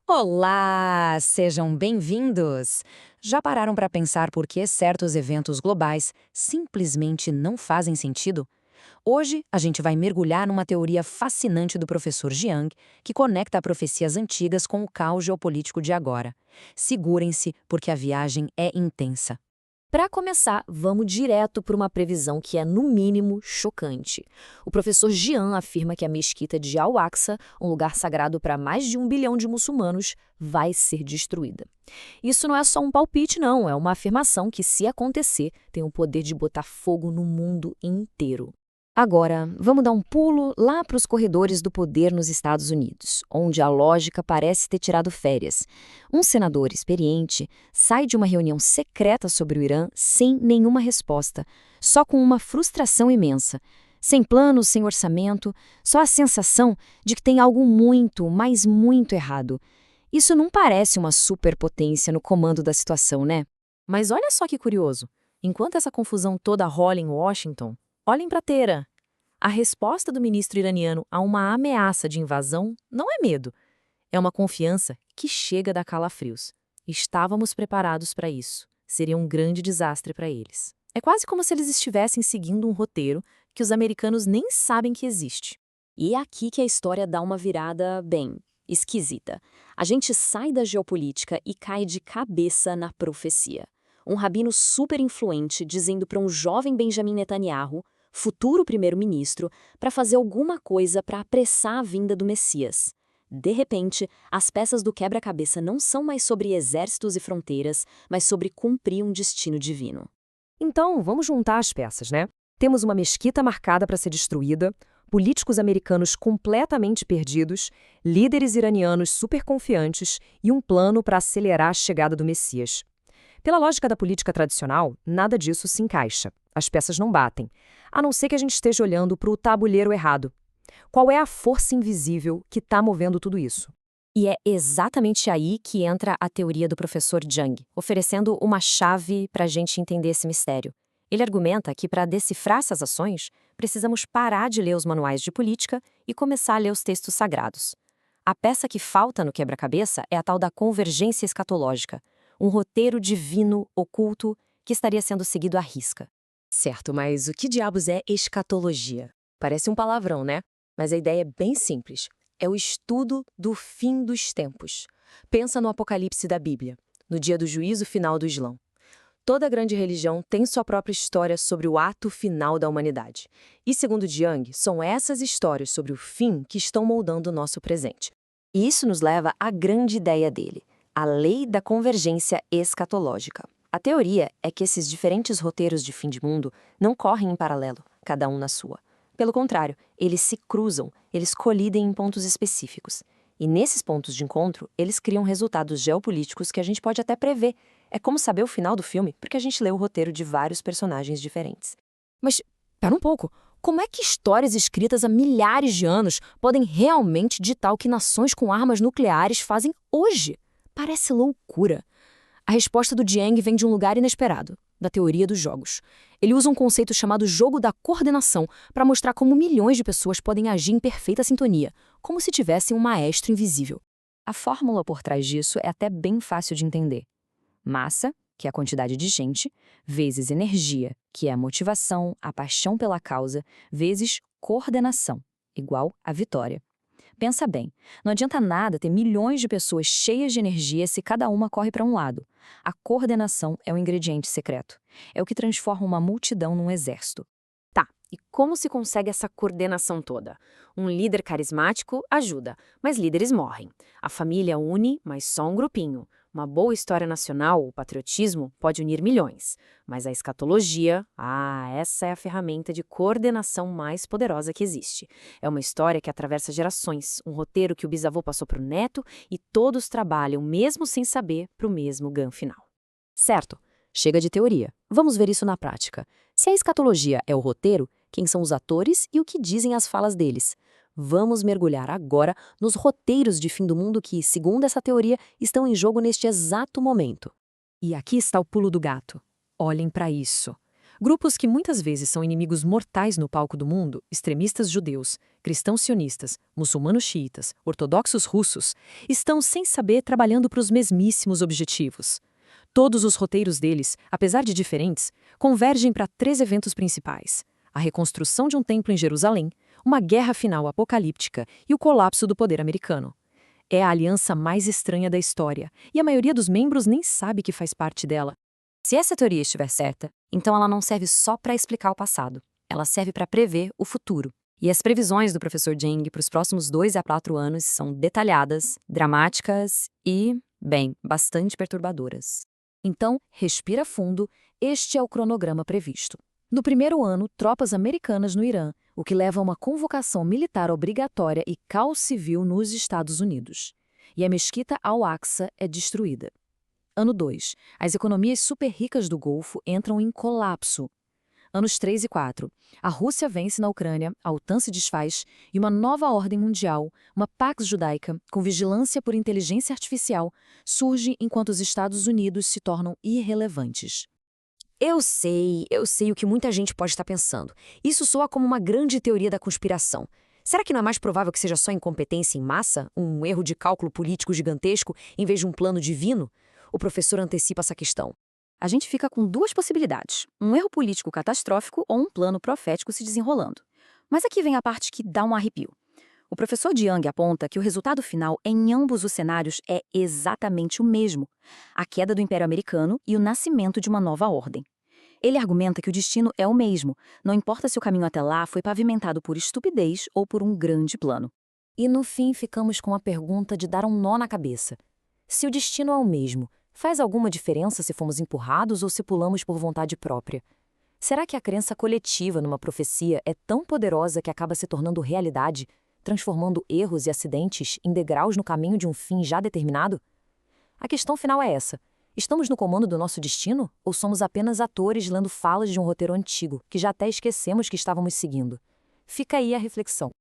Olá, sejam bem-vindos! Já pararam para pensar por que certos eventos globais simplesmente não fazem sentido? Hoje, a gente vai mergulhar numa teoria fascinante do professor Jiang, que conecta profecias antigas com o caos geopolítico de agora. Segurem-se, porque a viagem é intensa. Para começar, vamos direto para uma previsão que é, no mínimo, chocante. O professor Jian afirma que a mesquita de Al-Aqsa, um lugar sagrado para mais de 1 bilhão de muçulmanos, vai ser destruída. Isso não é só um palpite, não, é uma afirmação que, se acontecer, tem o poder de botar fogo no mundo inteiro. Agora, vamos dar um pulo lá para os corredores do poder nos Estados Unidos, onde a lógica parece ter tirado férias. Um senador experiente sai de uma reunião secreta sobre o Irã sem nenhuma resposta, só com uma frustração imensa. Sem plano, sem orçamento, só a sensação de que tem algo muito, mas muito errado. Isso não parece uma superpotência no comando da situação, né? Mas olha só que curioso. Enquanto essa confusão toda rola em Washington, olhem para Teherã. A resposta do ministro iraniano a uma ameaça de invasão não é medo, é uma confiança que chega a dar calafrios. Estávamos preparados para isso. Seria um grande desastre para eles. É quase como se eles estivessem seguindo um roteiro que os americanos nem sabem que existe. E é aqui que a história dá uma virada, bem, esquisita. A gente sai da geopolítica e cai de cabeça na profecia. Um rabino super influente dizendo para um jovem Benjamin Netanyahu, futuro primeiro-ministro, para fazer alguma coisa para apressar a vinda do Messias. De repente, as peças do quebra-cabeça não são mais sobre exércitos e fronteiras, mas sobre cumprir um destino divino. Então, vamos juntar as peças, né? Temos uma mesquita marcada para ser destruída, políticos americanos completamente perdidos, líderes iranianos super confiantes e um plano para acelerar a chegada do Messias. Pela lógica da política tradicional, nada disso se encaixa. As peças não batem, a não ser que a gente esteja olhando para o tabuleiro errado. Qual é a força invisível que está movendo tudo isso? E é exatamente aí que entra a teoria do professor Jiang, oferecendo uma chave para a gente entender esse mistério. Ele argumenta que, para decifrar essas ações, precisamos parar de ler os manuais de política e começar a ler os textos sagrados. A peça que falta no quebra-cabeça é a tal da convergência escatológica, um roteiro divino, oculto, que estaria sendo seguido à risca. Certo, mas o que diabos é escatologia? Parece um palavrão, né? Mas a ideia é bem simples. É o estudo do fim dos tempos. Pensa no Apocalipse da Bíblia, no dia do juízo final do Islã. Toda grande religião tem sua própria história sobre o ato final da humanidade. E, segundo Jiang, são essas histórias sobre o fim que estão moldando o nosso presente. E isso nos leva à grande ideia dele, a lei da convergência escatológica. A teoria é que esses diferentes roteiros de fim de mundo não correm em paralelo, cada um na sua. Pelo contrário, eles se cruzam, eles colidem em pontos específicos. E nesses pontos de encontro, eles criam resultados geopolíticos que a gente pode até prever. É como saber o final do filme, porque a gente lê o roteiro de vários personagens diferentes. Mas, pera um pouco, como é que histórias escritas há milhares de anos podem realmente ditar o que nações com armas nucleares fazem hoje? Parece loucura. A resposta do Jiang vem de um lugar inesperado, da teoria dos jogos. Ele usa um conceito chamado jogo da coordenação para mostrar como milhões de pessoas podem agir em perfeita sintonia, como se tivessem um maestro invisível. A fórmula por trás disso é até bem fácil de entender. Massa, que é a quantidade de gente, vezes energia, que é a motivação, a paixão pela causa, vezes coordenação, igual a vitória. Pensa bem, não adianta nada ter milhões de pessoas cheias de energia se cada uma corre para um lado. A coordenação é o ingrediente secreto. É o que transforma uma multidão num exército. Tá, e como se consegue essa coordenação toda? Um líder carismático ajuda, mas líderes morrem. A família une, mas só um grupinho. Uma boa história nacional, o patriotismo, pode unir milhões. Mas a escatologia, essa é a ferramenta de coordenação mais poderosa que existe. É uma história que atravessa gerações, um roteiro que o bisavô passou para o neto e todos trabalham, mesmo sem saber, para o mesmo ganho final. Certo, chega de teoria. Vamos ver isso na prática. Se a escatologia é o roteiro, quem são os atores e o que dizem as falas deles? Vamos mergulhar agora nos roteiros de fim do mundo que, segundo essa teoria, estão em jogo neste exato momento. E aqui está o pulo do gato. Olhem para isso. Grupos que muitas vezes são inimigos mortais no palco do mundo, extremistas judeus, cristãos sionistas, muçulmanos xiitas, ortodoxos russos, estão sem saber trabalhando para os mesmíssimos objetivos. Todos os roteiros deles, apesar de diferentes, convergem para 3 eventos principais: a reconstrução de um templo em Jerusalém, uma guerra final apocalíptica e o colapso do poder americano. É a aliança mais estranha da história, e a maioria dos membros nem sabe que faz parte dela. Se essa teoria estiver certa, então ela não serve só para explicar o passado. Ela serve para prever o futuro. E as previsões do professor Jeng para os próximos 2 a 4 anos são detalhadas, dramáticas e, bem, bastante perturbadoras. Então, respira fundo, este é o cronograma previsto. No primeiro ano, tropas americanas no Irã, o que leva a uma convocação militar obrigatória e caos civil nos Estados Unidos. E a mesquita Al-Aqsa é destruída. Ano 2. As economias super ricas do Golfo entram em colapso. Anos 3 e 4. A Rússia vence na Ucrânia, a OTAN se desfaz e uma nova ordem mundial, uma Pax Judaica, com vigilância por inteligência artificial, surge enquanto os Estados Unidos se tornam irrelevantes. Eu sei o que muita gente pode estar pensando. Isso soa como uma grande teoria da conspiração. Será que não é mais provável que seja só incompetência em massa, um erro de cálculo político gigantesco, em vez de um plano divino? O professor antecipa essa questão. A gente fica com 2 possibilidades: um erro político catastrófico ou um plano profético se desenrolando. Mas aqui vem a parte que dá um arrepio. O professor Jiang aponta que o resultado final em ambos os cenários é exatamente o mesmo: a queda do Império Americano e o nascimento de uma nova ordem. Ele argumenta que o destino é o mesmo, não importa se o caminho até lá foi pavimentado por estupidez ou por um grande plano. E no fim ficamos com a pergunta de dar um nó na cabeça. Se o destino é o mesmo, faz alguma diferença se fomos empurrados ou se pulamos por vontade própria? Será que a crença coletiva numa profecia é tão poderosa que acaba se tornando realidade, transformando erros e acidentes em degraus no caminho de um fim já determinado? A questão final é essa: estamos no comando do nosso destino ou somos apenas atores lendo falas de um roteiro antigo que já até esquecemos que estávamos seguindo? Fica aí a reflexão.